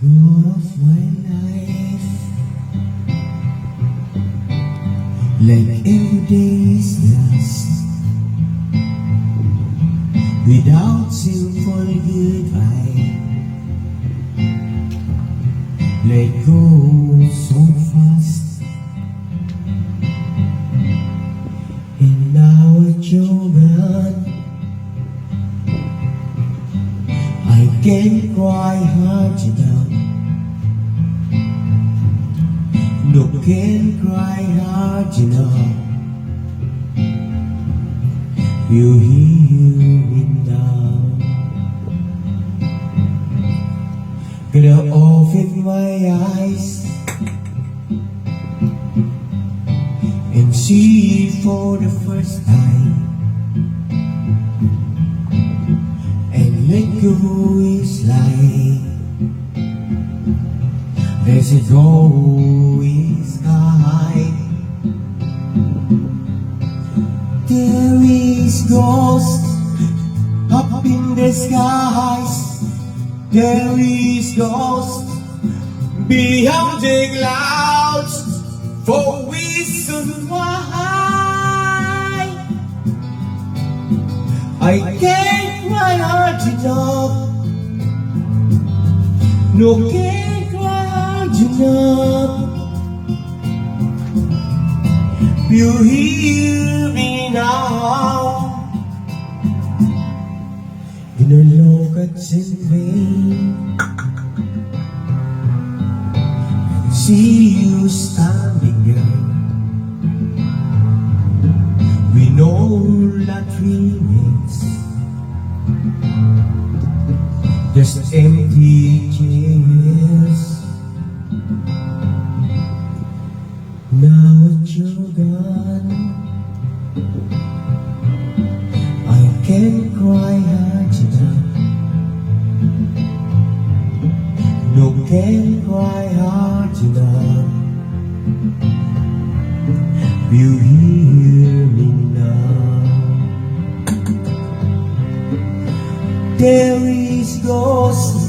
God of my life, like every day is lost without simple goodbye. Let go so fast, and now it's gone. I can't cry hard enough. No, can't cry hard enough. You hear me now. Gonna open my eyes and see for the first time. And let go is like there's a glowing sky. There is ghost up in the skies. There is ghost beyond the clouds. For reason why I gave my heart enough. No, can't cry hard enough. You hear me now. In a lockets in vain, see you standing there. We know that remains just empty chairs. Now that you're gone, I can't cry hard enough. No, can't cry hard enough. You hear me now. There is ghosts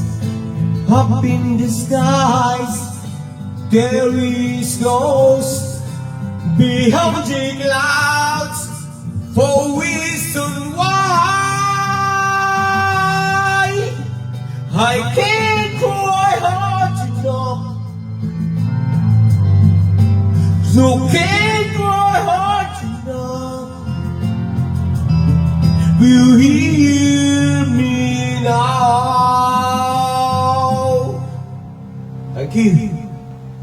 up in the skies. There is ghosts beyond the clouds. For reason why I can't cry hard enough. So can't cry hard enough. Will you hear me now? Thank you.